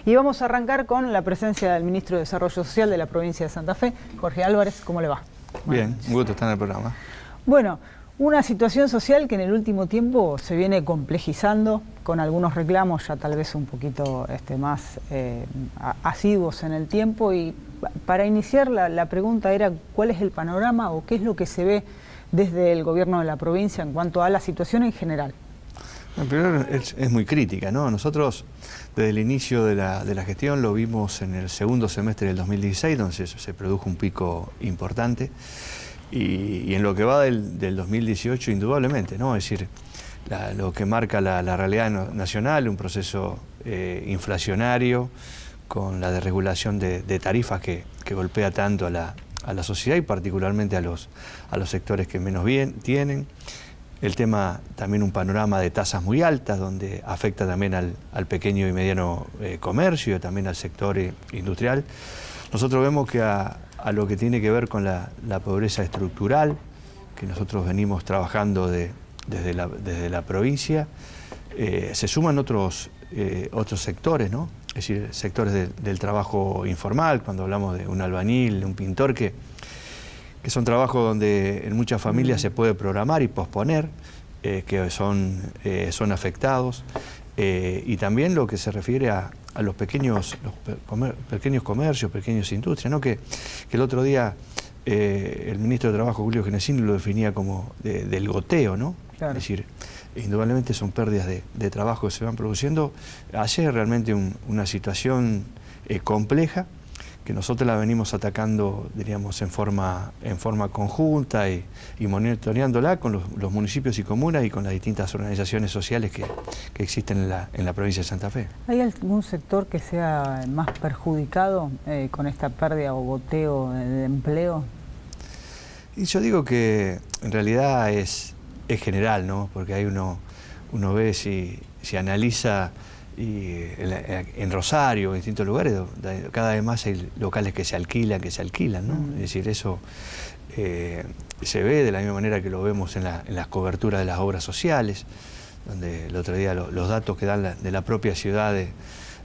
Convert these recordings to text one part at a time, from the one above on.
Y vamos a arrancar con la presencia del Ministro de Desarrollo Social de la provincia de Santa Fe, Jorge Álvarez. ¿Cómo le va? Bien, un gusto estar en el programa. Bueno, una situación social que en el último tiempo se viene complejizando, con algunos reclamos ya tal vez un poquito más asiduos en el tiempo. Y para iniciar la pregunta era ¿cuál es el panorama o qué es lo que se ve desde el gobierno de la provincia en cuanto a la situación en general? Bueno, primero es muy crítica, ¿no? Nosotros desde el inicio de la gestión lo vimos en el segundo semestre del 2016, donde se produjo un pico importante, y en lo que va del 2018 indudablemente, ¿no? Es decir, lo que marca la realidad nacional, un proceso inflacionario con la desregulación de tarifas que golpea tanto a la sociedad y particularmente a los sectores que menos bien tienen. El tema, también un panorama de tasas muy altas, donde afecta también al pequeño y mediano comercio y también al sector industrial. Nosotros vemos que a lo que tiene que ver con la pobreza estructural, que nosotros venimos trabajando desde la provincia, se suman otros sectores, ¿no? Es decir, sectores del trabajo informal, cuando hablamos de un albañil, de un pintor, que son trabajos donde en muchas familias se puede programar y posponer, que son afectados, y también lo que se refiere a los pequeños comercios, pequeñas industrias, ¿no? Que el otro día el ministro de Trabajo, Julio Genesini, lo definía como del goteo, ¿no? Claro. Es decir, indudablemente son pérdidas de trabajo que se van produciendo. Ayer realmente una situación compleja, que nosotros la venimos atacando, diríamos, en forma conjunta y monitoreándola con los municipios y comunas y con las distintas organizaciones sociales que existen en la provincia de Santa Fe. ¿Hay algún sector que sea más perjudicado con esta pérdida o goteo de empleo? Y yo digo que en realidad es general, ¿no? Porque ahí uno ve, si analiza, y en Rosario, en distintos lugares, cada vez más hay locales que se alquilan, ¿no? Es decir, eso se ve de la misma manera que lo vemos en las coberturas de las obras sociales, donde el otro día los datos que dan de la propia ciudad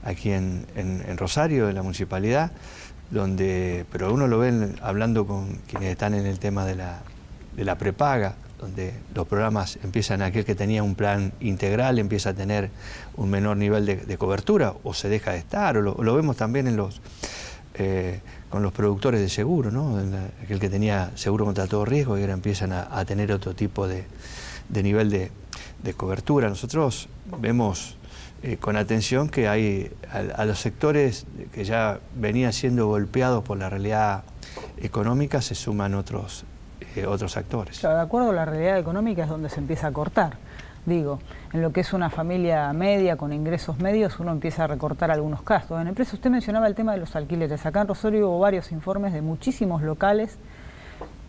aquí en Rosario, de la municipalidad, pero uno lo ve hablando con quienes están en el tema de la prepaga, donde los programas empiezan, aquel que tenía un plan integral empieza a tener un menor nivel de cobertura o se deja de estar, o lo vemos también con los productores de seguro, ¿no? Aquel que tenía seguro contra todo riesgo y ahora empiezan a tener otro tipo de nivel de cobertura. Nosotros vemos con atención que hay a los sectores que ya venían siendo golpeados por la realidad económica, se suman otros actores. Claro, de acuerdo a la realidad económica es donde se empieza a cortar. Digo, en lo que es una familia media con ingresos medios, uno empieza a recortar algunos gastos. En empresa usted mencionaba el tema de los alquileres. Acá en Rosario hubo varios informes de muchísimos locales,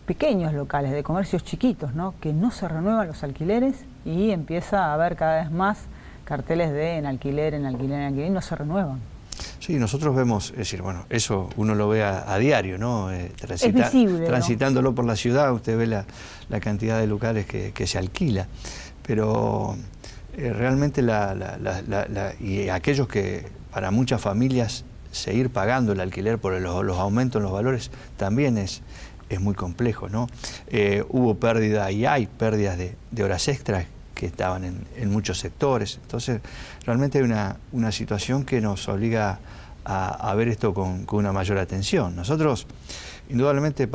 pequeños locales, de comercios chiquitos, ¿no? Que no se renuevan los alquileres y empieza a haber cada vez más carteles de en alquiler, y no se renuevan. Sí, nosotros vemos, es decir, bueno, eso uno lo ve a diario, ¿no? Es visible, transitándolo, ¿no? Por la ciudad, usted ve la cantidad de locales que se alquila, pero realmente y aquellos que para muchas familias seguir pagando el alquiler por los aumentos en los valores también es muy complejo, ¿no? Hubo pérdida y hay pérdidas de horas extras que estaban en muchos sectores. Entonces, realmente hay una situación que nos obliga a ver esto con una mayor atención. Nosotros, indudablemente,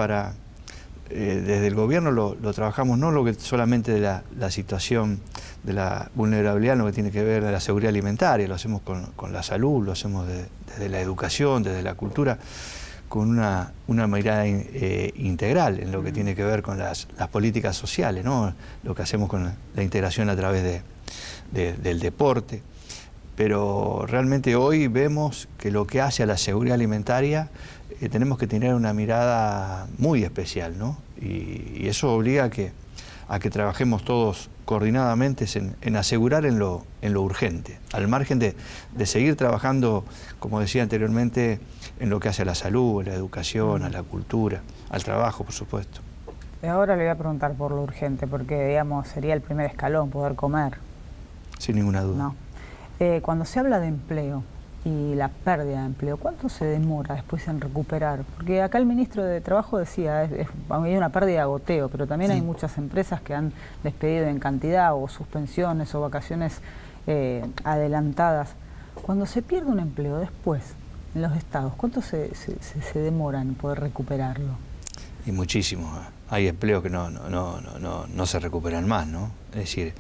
desde el gobierno lo trabajamos no solamente de la situación de la vulnerabilidad, lo que tiene que ver de la seguridad alimentaria, lo hacemos con la salud, lo hacemos desde la educación, desde la cultura, con una mirada integral en lo que tiene que ver con las políticas sociales, ¿no? Lo que hacemos con la integración a través del deporte. Pero realmente hoy vemos que lo que hace a la seguridad alimentaria tenemos que tener una mirada muy especial, ¿no? Y eso obliga a que trabajemos todos coordinadamente en asegurar en lo urgente, al margen de seguir trabajando, como decía anteriormente, en lo que hace a la salud, a la educación, a la cultura, al trabajo, por supuesto. Ahora le voy a preguntar por lo urgente, porque digamos sería el primer escalón, poder comer. Sin ninguna duda. No. Cuando se habla de empleo, y la pérdida de empleo, ¿cuánto se demora después en recuperar? Porque acá el ministro de Trabajo decía, hay una pérdida de agoteo, pero también hay muchas empresas que han despedido en cantidad, o suspensiones o vacaciones adelantadas. Cuando se pierde un empleo después, en los estados, ¿cuánto se demora en poder recuperarlo? Y muchísimo. Hay empleos que no se recuperan más, ¿no? Es decir,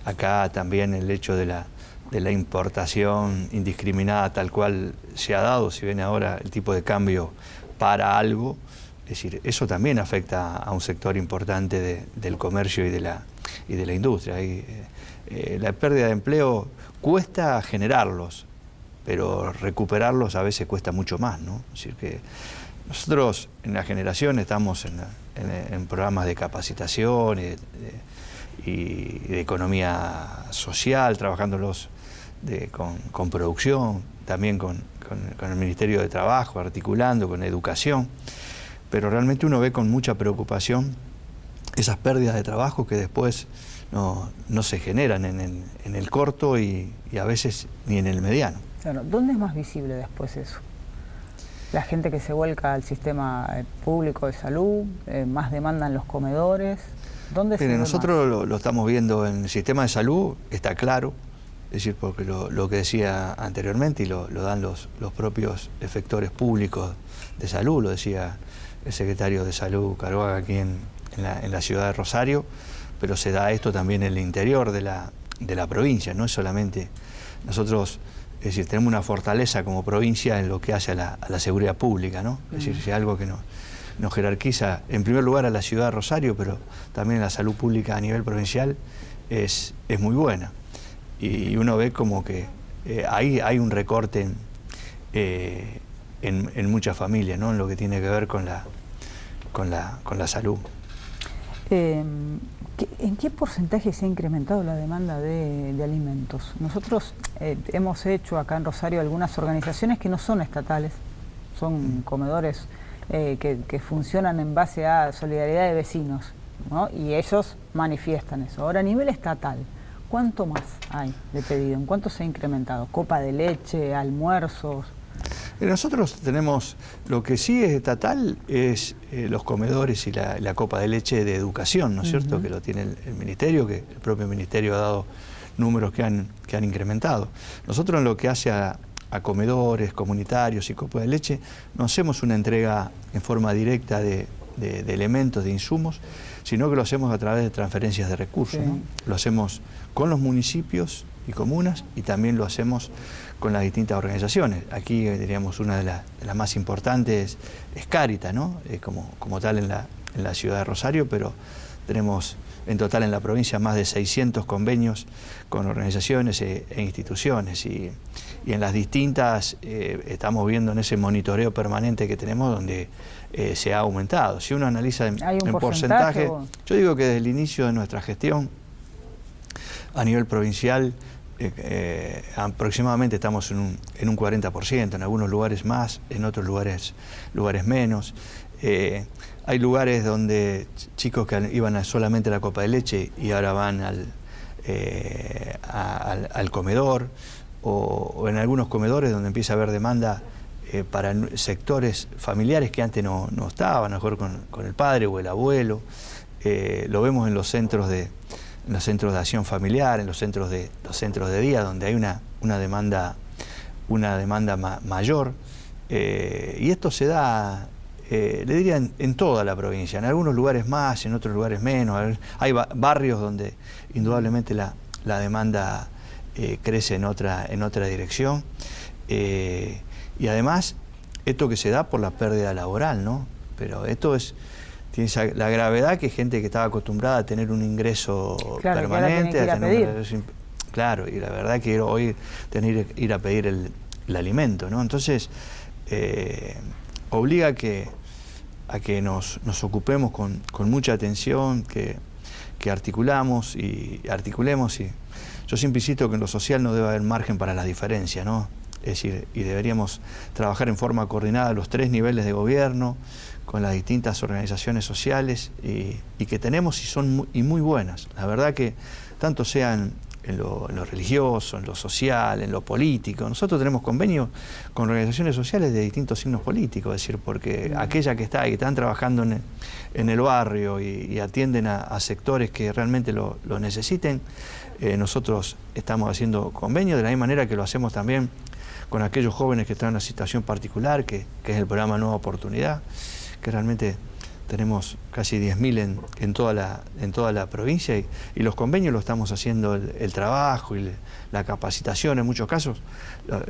acá también el hecho de la importación indiscriminada tal cual se ha dado, si bien ahora el tipo de cambio para algo, es decir, eso también afecta a un sector importante del comercio y de la industria. La pérdida de empleo cuesta generarlos, pero recuperarlos a veces cuesta mucho más, ¿no? Es decir, que nosotros en la generación estamos en programas de capacitación y de economía social, trabajándolos con producción, también con el Ministerio de Trabajo, articulando con educación, pero realmente uno ve con mucha preocupación esas pérdidas de trabajo que después no se generan en el corto y a veces ni en el mediano. Claro, ¿dónde es más visible después eso? La gente que se vuelca al sistema público de salud, más demanda en los comedores. ¿Dónde se ve más? Nosotros lo estamos viendo en el sistema de salud, está claro, es decir, porque lo que decía anteriormente y lo dan los propios efectores públicos de salud, lo decía el secretario de Salud Caruaga aquí en la ciudad de Rosario, pero se da esto también en el interior de la provincia, no es solamente nosotros. Es decir, tenemos una fortaleza como provincia en lo que hace a la seguridad pública, ¿no? Es decir, si algo que nos jerarquiza, en primer lugar, a la ciudad de Rosario, pero también la salud pública a nivel provincial es muy buena. Y uno ve como que ahí hay un recorte en muchas familias, ¿no? En lo que tiene que ver con la salud. ¿En qué porcentaje se ha incrementado la demanda de alimentos? Nosotros hemos hecho acá en Rosario algunas organizaciones que no son estatales, son comedores que funcionan en base a solidaridad de vecinos, ¿no? Y ellos manifiestan eso. Ahora, a nivel estatal, ¿cuánto más hay de pedido? ¿En cuánto se ha incrementado? ¿Copa de leche, almuerzos? Nosotros tenemos, lo que sí es estatal es los comedores y la copa de leche de educación, ¿no es cierto? Que lo tiene el ministerio, que el propio ministerio ha dado números que han incrementado. Nosotros en lo que hace a comedores comunitarios y copa de leche, no hacemos una entrega en forma directa de elementos, de insumos, sino que lo hacemos a través de transferencias de recursos, ¿no? Lo hacemos con los municipios y comunas y también lo hacemos con las distintas organizaciones. Aquí diríamos una de las más importantes es Cáritas, ¿no? Como tal en la ciudad de Rosario, pero tenemos en total en la provincia más de 600 convenios con organizaciones e instituciones y en las distintas estamos viendo en ese monitoreo permanente que tenemos donde se ha aumentado. Si uno analiza en porcentaje, yo digo que desde el inicio de nuestra gestión a nivel provincial aproximadamente estamos en un 40%, en algunos lugares más, en otros lugares menos. Hay lugares donde chicos que iban solamente a la copa de leche y ahora van al comedor, o en algunos comedores donde empieza a haber demanda para sectores familiares que antes no estaban, a lo mejor con el padre o el abuelo. Lo vemos en los centros de acción familiar, en los centros de día, donde hay una demanda mayor. Y esto se da, le diría, en toda la provincia, en algunos lugares más, en otros lugares menos. Hay barrios donde indudablemente la demanda crece en otra dirección. Y además, esto que se da por la pérdida laboral, ¿no? Pero esto tiene la gravedad que gente que estaba acostumbrada a tener un ingreso permanente, claro, y la verdad que hoy ir a pedir el alimento, ¿no? Entonces obliga a que nos ocupemos con mucha atención, que articulemos y yo siempre insisto que en lo social no debe haber margen para las diferencias, ¿no? Es decir, y deberíamos trabajar en forma coordinada los 3 niveles de gobierno, con las distintas organizaciones sociales y que tenemos y son muy buenas. La verdad que tanto sean en lo religioso, en lo social, en lo político. Nosotros tenemos convenios con organizaciones sociales de distintos signos políticos, es decir, porque aquellas que están trabajando en el barrio y atienden a sectores que realmente lo necesiten, nosotros estamos haciendo convenios de la misma manera que lo hacemos también con aquellos jóvenes que están en una situación particular, que es el programa Nueva Oportunidad, que realmente tenemos casi 10.000 en toda la provincia y los convenios lo estamos haciendo, el trabajo y la capacitación en muchos casos,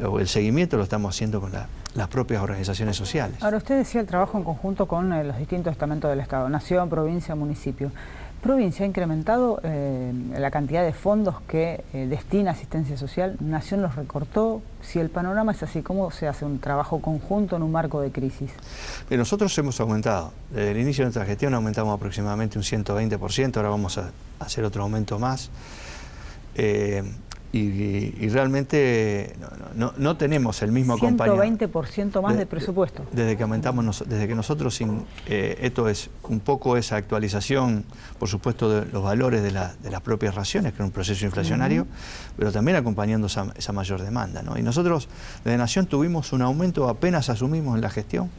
o el seguimiento lo estamos haciendo con las propias organizaciones sociales. Ahora, usted decía el trabajo en conjunto con los distintos estamentos del Estado, nación, provincia, municipio. ¿Provincia ha incrementado la cantidad de fondos que destina a asistencia social? ¿Nación los recortó? Si el panorama es así, ¿cómo se hace un trabajo conjunto en un marco de crisis? Nosotros hemos aumentado. Desde el inicio de nuestra gestión aumentamos aproximadamente un 120%, ahora vamos a hacer otro aumento más. Y realmente no tenemos el mismo acompañamiento. 120% más de presupuesto. Desde que nosotros, esto es un poco esa actualización, por supuesto, de los valores de las propias raciones, que es un proceso inflacionario, pero también acompañando esa mayor demanda, ¿no? Y nosotros, desde Nación, tuvimos un aumento, apenas asumimos en la gestión,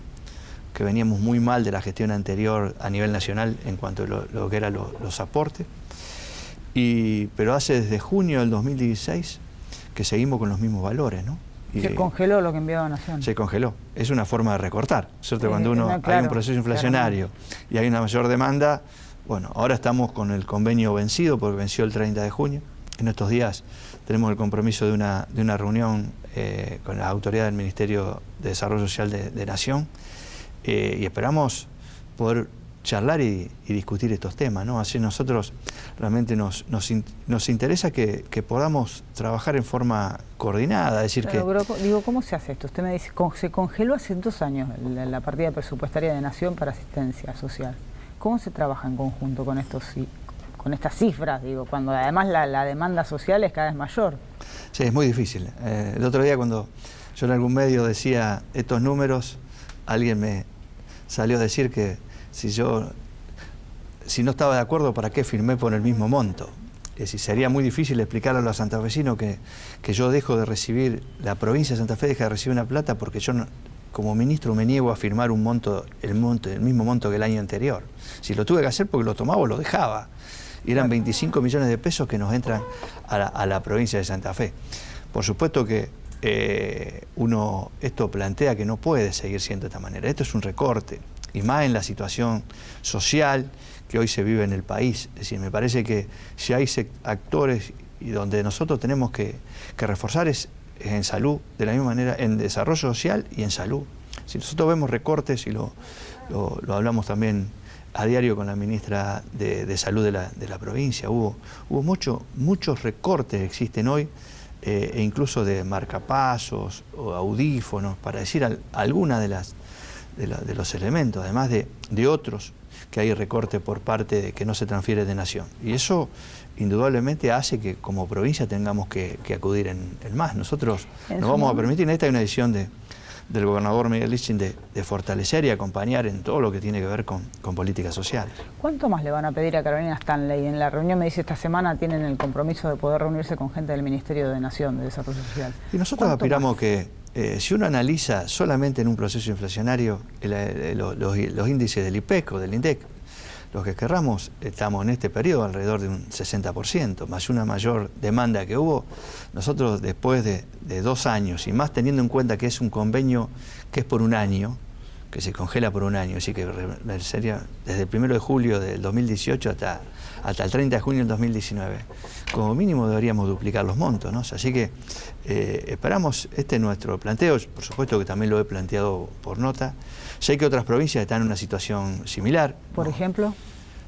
que veníamos muy mal de la gestión anterior a nivel nacional en cuanto a lo que eran los aportes. Pero hace desde junio del 2016 que seguimos con los mismos valores, ¿no? Se congeló lo que enviaba Nación. Se congeló. Es una forma de recortar, ¿cierto? Cuando hay un proceso inflacionario y hay una mayor demanda, bueno, ahora estamos con el convenio vencido, porque venció el 30 de junio. En estos días tenemos el compromiso de una reunión con la autoridad del Ministerio de Desarrollo Social de Nación y esperamos poder charlar y discutir estos temas, ¿no? Así nosotros realmente nos interesa que podamos trabajar en forma coordinada, es decir pero, digo, ¿cómo se hace esto? Usted me dice, se congeló hace 2 años la partida presupuestaria de Nación para asistencia social. ¿Cómo se trabaja en conjunto con estas cifras, digo, cuando además la demanda social es cada vez mayor? Sí, es muy difícil. El otro día cuando yo en algún medio decía estos números, alguien me salió a decir que si no estaba de acuerdo, ¿para qué firmé por el mismo monto? Es decir, sería muy difícil explicarle a los santafesinos que yo dejo de recibir, la provincia de Santa Fe deja de recibir una plata porque yo, como ministro, me niego a firmar el mismo monto que el año anterior. Si lo tuve que hacer porque lo tomaba o lo dejaba. Y eran 25 millones de pesos que nos entran a la provincia de Santa Fe. Por supuesto que esto plantea que no puede seguir siendo de esta manera. Esto es un recorte. Y más en la situación social que hoy se vive en el país. Es decir, me parece que si hay actores y donde nosotros tenemos que reforzar es en salud, de la misma manera en desarrollo social y en salud. Si nosotros vemos recortes, y lo hablamos también a diario con la ministra de Salud de la provincia, hubo muchos recortes que existen hoy, e incluso de marcapasos o audífonos, para decir alguna de los elementos, además de otros que hay recorte por parte de que no se transfiere de Nación. Y eso indudablemente hace que como provincia tengamos que acudir en más. Nosotros nos vamos a permitir, en esta hay una decisión del gobernador Miguel Lichín de fortalecer y acompañar en todo lo que tiene que ver con políticas sociales. ¿Cuánto más le van a pedir a Carolina Stanley? En la reunión, me dice, esta semana tienen el compromiso de poder reunirse con gente del Ministerio de Nación, de Desarrollo Social. Y nosotros aspiramos que si uno analiza solamente en un proceso inflacionario los índices del IPEC o del INDEC, los que querramos, estamos en este periodo alrededor de un 60%, más una mayor demanda que hubo. Nosotros, después de 2 años, y más teniendo en cuenta que es un convenio que es por un año, que se congela por un año, así que sería desde el 1 de julio del 2018 hasta el 30 de junio del 2019, como mínimo deberíamos duplicar los montos, ¿no? Así que esperamos, este es nuestro planteo, por supuesto que también lo he planteado por nota. Sé que otras provincias están en una situación similar. ¿Por ejemplo?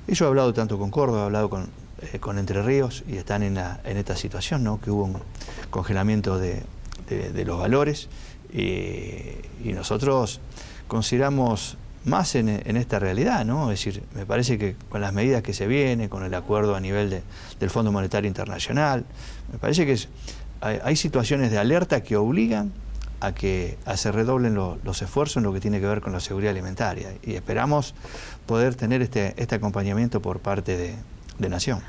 Y yo he hablado tanto con Córdoba, he hablado con Entre Ríos, y están en esta situación, ¿no? Que hubo un congelamiento de los valores, y nosotros consideramos más en esta realidad, ¿no? Es decir, me parece que con las medidas que se vienen, con el acuerdo a nivel del Fondo Monetario Internacional, me parece que hay situaciones de alerta que obligan a que se redoblen los esfuerzos en lo que tiene que ver con la seguridad alimentaria, y esperamos poder tener este acompañamiento por parte de Nación.